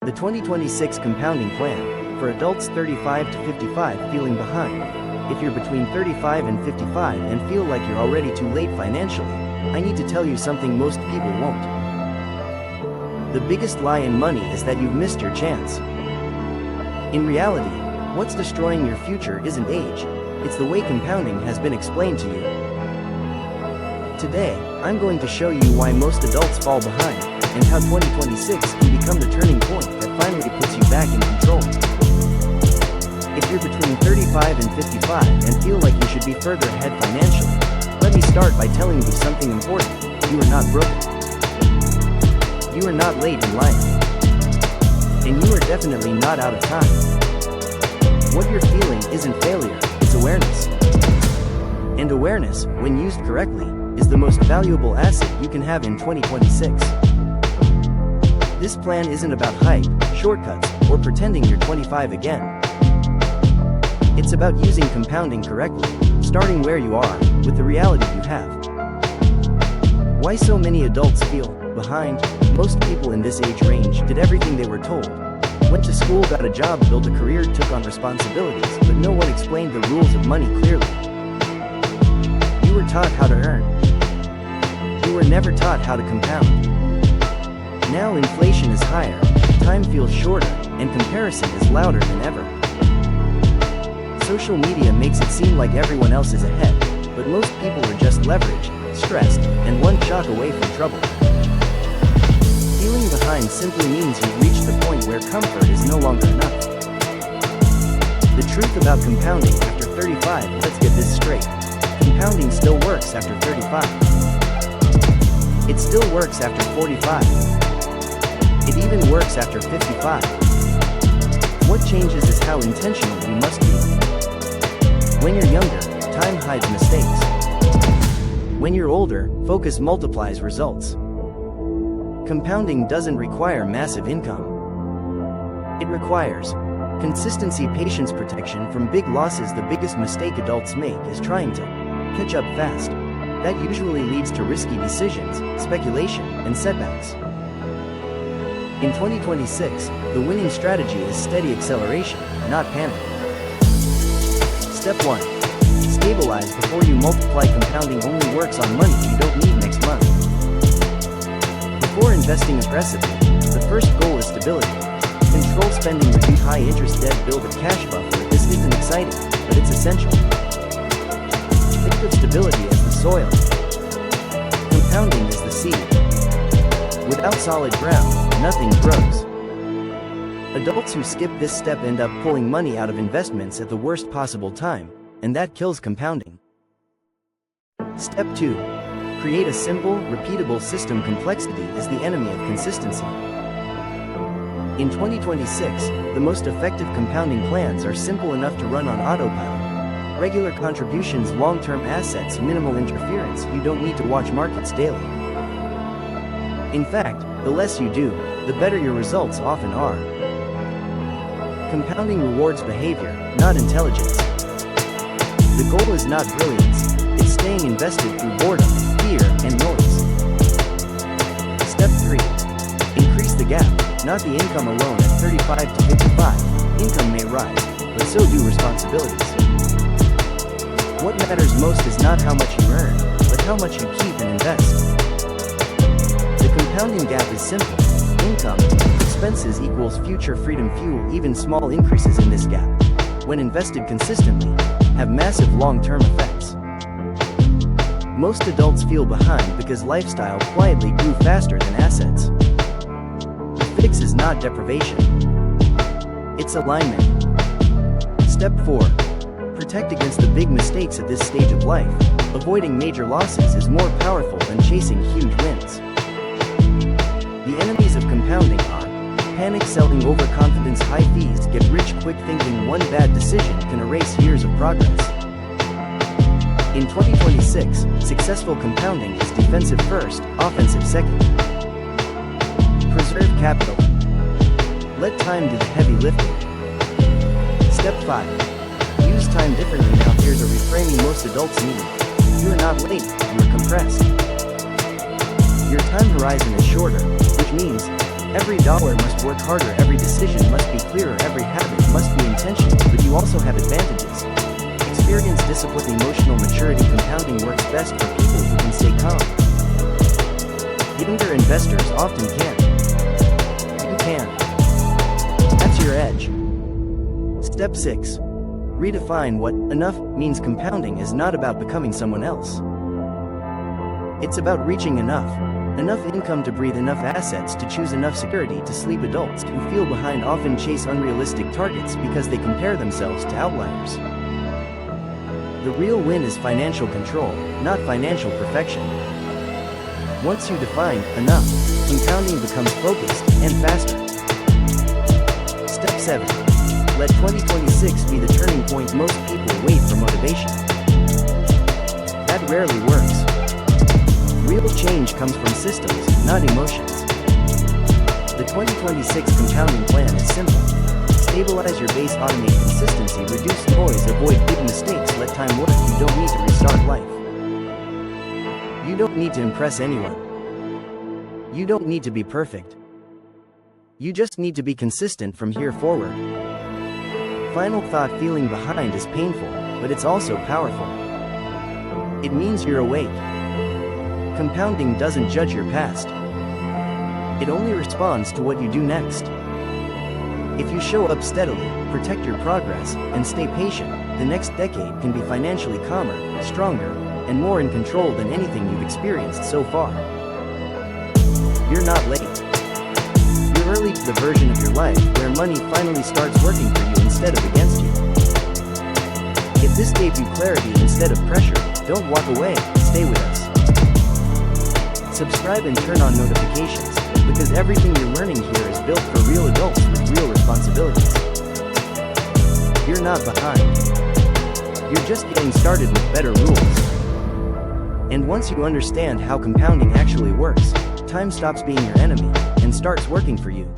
The 2026 Compounding Plan, for adults 35 to 55 feeling behind. If you're between 35 and 55 and feel like you're already too late financially, I need to tell you something most people won't. The biggest lie in money is that you've missed your chance. In reality, what's destroying your future isn't age, it's the way compounding has been explained to you. Today, I'm going to show you why most adults fall behind, and how 2026 can become the turning point that finally puts you back in control. If you're between 35 and 55 and feel like you should be further ahead financially, let me start by telling you something important. You are not broken. You are not late in life. And you are definitely not out of time. What you're feeling isn't failure, it's awareness. And awareness, when used correctly, is the most valuable asset you can have in 2026. This plan isn't about hype, shortcuts, or pretending you're 25 again. It's about using compounding correctly, starting where you are, with the reality you have. Why so many adults feel behind? Most people in this age range did everything they were told. Went to school, got a job, built a career, took on responsibilities, but no one explained the rules of money clearly. You were taught how to earn. You were never taught how to compound. Now inflation is higher, time feels shorter, and comparison is louder than ever. Social media makes it seem like everyone else is ahead, but most people are just leveraged, stressed, and one shock away from trouble. Feeling behind simply means you've reached the point where comfort is no longer enough. The truth about compounding after 35, let's get this straight. Compounding still works after 35. It still works after 45. It even works after 55. What changes is how intentional you must be. When you're younger, time hides mistakes. When you're older, focus multiplies results. Compounding doesn't require massive income. It requires consistency, patience, protection from big losses. The biggest mistake adults make is trying to catch up fast. That usually leads to risky decisions, speculation, and setbacks. In 2026, the winning strategy is steady acceleration, not panic. Step 1. Stabilize before you multiply. Compounding only works on money you don't need next month. Before investing aggressively, the first goal is stability. Control spending, reduce high-interest debt, build a cash buffer. This isn't exciting, but it's essential. Think of stability as the soil. Compounding is the seed. Without solid ground, nothing grows. Adults who skip this step end up pulling money out of investments at the worst possible time, and that kills compounding. Step 2. Create a simple, repeatable system. Complexity is the enemy of consistency. In 2026, the most effective compounding plans are simple enough to run on autopilot. Regular contributions, long-term assets, minimal interference. You don't need to watch markets daily. In fact, the less you do, the better your results often are. Compounding rewards behavior, not intelligence. The goal is not brilliance, it's staying invested through boredom, fear, and noise. Step 3. Increase the gap, not the income alone. At 35 to 55, income may rise, but so do responsibilities. What matters most is not how much you earn, but how much you keep and invest. The compounding gap is simple. Income, expenses equals future freedom. Fuel. Even small increases in this gap, when invested consistently, have massive long-term effects. Most adults feel behind because lifestyle quietly grew faster than assets. The fix is not deprivation. It's alignment. Step 4. Protect against the big mistakes at this stage of life. Avoiding major losses is more powerful than chasing huge wins. The enemies of compounding are panic selling, overconfidence, high fees, get rich quick thinking. One bad decision can erase years of progress. In 2026, successful compounding is defensive first, offensive second. Preserve capital. Let time do the heavy lifting. Step 5. Use time differently. Now here's a reframing most adults need. You're not late, you're compressed. Your time horizon is shorter, which means Every dollar must work harder, every decision must be clearer, every habit must be intentional, but you also have advantages. Experience, discipline, emotional maturity. Compounding works best for people who can stay calm. Younger investors often can't. You can. That's your edge. Step 6. Redefine what enough means. Compounding is not about becoming someone else. It's about reaching enough. Enough income to breathe, enough assets to choose, enough security to sleep. Adults who feel behind often chase unrealistic targets because they compare themselves to outliers. The real win is financial control, not financial perfection. Once you define enough, compounding becomes focused and faster. Step 7. Let 2026 be the turning point. Most people wait for motivation. That rarely works. Real change comes from systems, not emotions. The 2026 compounding plan is simple. Stabilize your base, automate consistency, reduce noise, avoid big mistakes, let time work. You don't need to restart life. You don't need to impress anyone. You don't need to be perfect. You just need to be consistent from here forward. Final thought: feeling behind is painful, but it's also powerful. It means you're awake. Compounding doesn't judge your past. It only responds to what you do next. If you show up steadily, protect your progress, and stay patient, the next decade can be financially calmer, stronger, and more in control than anything you've experienced so far. You're not late. You're early to the version of your life where money finally starts working for you instead of against you. If this gave you clarity instead of pressure, don't walk away, stay with us. Subscribe and turn on notifications, because everything you're learning here is built for real adults with real responsibilities. You're not behind. You're just getting started with better rules. And once you understand how compounding actually works, time stops being your enemy and starts working for you.